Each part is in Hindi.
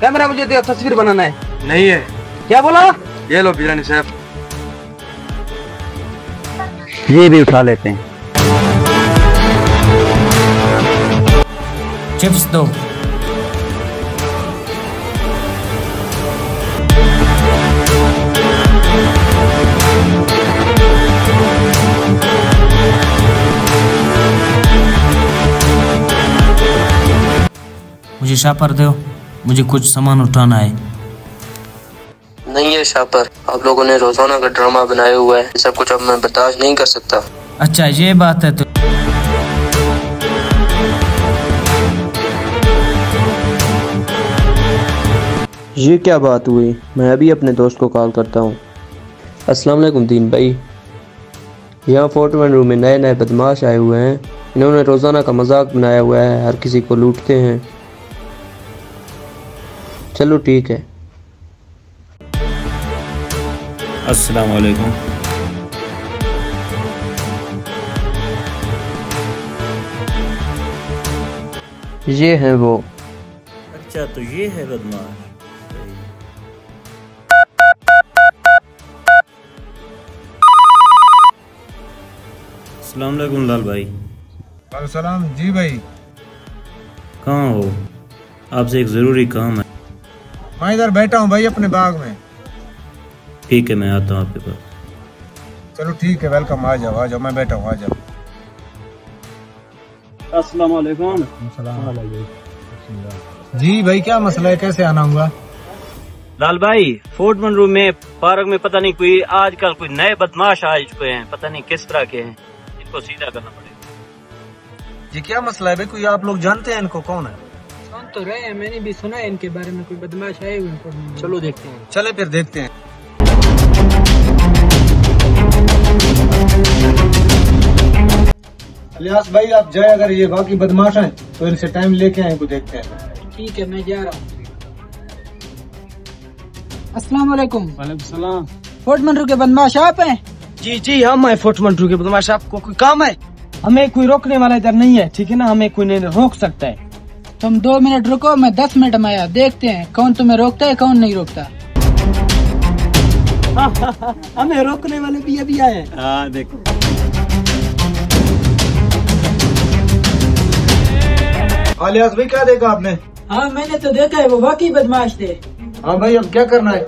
कैमरा मुझे दे, तस्वीर बनाना है। नहीं है। क्या बोला? ये लो बिरानी साहब, ये भी उठा लेते हैं। चिप्स दो। मुझे शापर दो, मुझे कुछ सामान उठाना है। नहीं है शापर, आप लोगों ने रोजाना का ड्रामा बनाया हुआ है, सब कुछ अब मैं बर्दाश्त नहीं कर सकता। अच्छा ये बात है। तो ये क्या बात हुई? मैं अभी अपने दोस्त को कॉल करता हूँ। अस्सलाम वालेकुम दीन भाई, यहाँ 41 रूम में नए नए बदमाश आए हुए हैं। इन्होंने रोज़ाना का मजाक बनाया हुआ है, हर किसी को लूटते हैं। चलो ठीक है। अस्सलाम वालेकुम। ये हैं वो। अच्छा तो ये है बदमाश। अस्सलाम वालेकुम लाल भाई। सलाम जी भाई। कहाँ हो? आपसे एक ज़रूरी काम है। मैं इधर बैठा हूँ भाई अपने बाग में। ठीक है मैं आता हूँ आपके पास। चलो ठीक है, वेलकम। आ जाओ, मैं बैठा हूँ, आ जाओ। अस्सलाम वालेकुम। जी भाई, क्या मसला है, कैसे आना होगा? लाल भाई 41 रूम में पार्क में पता नहीं कोई आजकल कोई नए बदमाश आ चुके हैं, पता नहीं किस तरह के हैं, इनको सीधा करना पड़ेगा। जी क्या मसला है भाई? कोई आप लोग जानते हैं इनको? कौन है? सुन तो रहे हैं, मैंने भी सुना है इनके बारे में, कोई बदमाश आए हुए हैं। चलो देखते हैं। चले फिर देखते हैं। इलियास भाई आप जाए, अगर ये बाकी बदमाश हैं तो इनसे टाइम लेके आए, इनको देखते हैं। ठीक है मैं जा रहा हूँ। अस्सलाम वालेकुम। वालेकुम सलाम। 41 रूम के बदमाश आप हैं? जी जी हम हैं 41 रूम के बदमाश। आपको कोई काम है? हमें कोई रोकने वाला इधर नहीं है, ठीक है ना? हमें कोई नहीं रोक सकता है। तुम 2 मिनट रुको, मैं 10 मिनट में आया, देखते हैं कौन तुम्हें रोकता है कौन नहीं रोकता। हमें रोकने वाले भी अभी आए हैं। हाँ देखो। इलियास भाई क्या देखा आपने? हाँ मैंने तो देखा है, वो वाकई बदमाश थे। हाँ भाई, अब क्या करना है?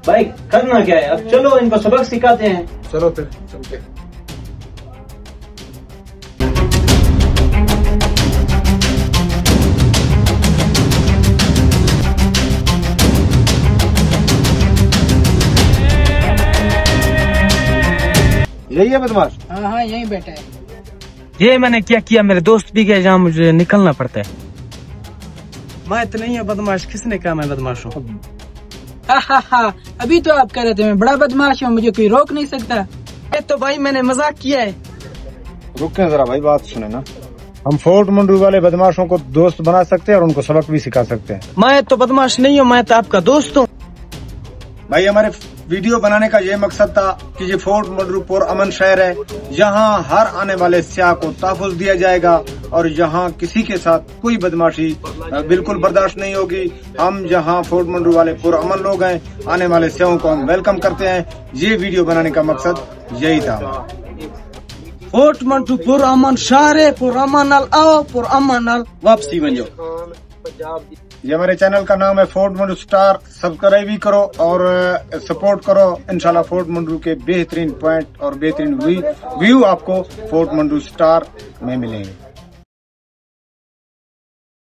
भाई करना क्या है, अब चलो इनको सबक सिखाते हैं। चलो फिर चलते। यही है बदमाश? हाँ हाँ यहीं बैठा है। ये मैंने क्या किया, मेरे दोस्त भी गए जहाँ मुझे निकलना पड़ता है। मैं तो नहीं है बदमाश, किसने कहा मैं बदमाश हूँ? हाँ अभी तो आप कह रहे थे मैं बड़ा बदमाश हूँ, मुझे कोई रोक नहीं सकता। ये तो भाई मैंने मजाक किया है। रुके जरा भाई, बात सुने ना। हम 41 रूम वाले बदमाशों को दोस्त बना सकते हैं और उनको सबक भी सिखा सकते हैं। मैं तो बदमाश नहीं हूँ, मैं तो आपका दोस्त हूँ। भाई हमारे वीडियो बनाने का ये मकसद था कि ये 41 रूम पुरअमन शहर है, यहाँ हर आने वाले सियाह को तहफ़्फ़ुज़ दिया जाएगा और यहाँ किसी के साथ कोई बदमाशी बिल्कुल बर्दाश्त नहीं होगी। हम यहाँ 41 रूम वाले पुरअमन लोग हैं, आने वाले सियाहों को हम वेलकम करते हैं। ये वीडियो बनाने का मकसद यही था। 41 पुरअमन शहर है, पुरअमन नाल आओ, पुरअमन नाल वापसी बनो। ये हमारे चैनल का नाम है 41 स्टार। सब्सक्राइब भी करो और सपोर्ट करो। इंशाल्लाह 41 के बेहतरीन पॉइंट और बेहतरीन व्यू आपको 41 स्टार में मिलेंगे।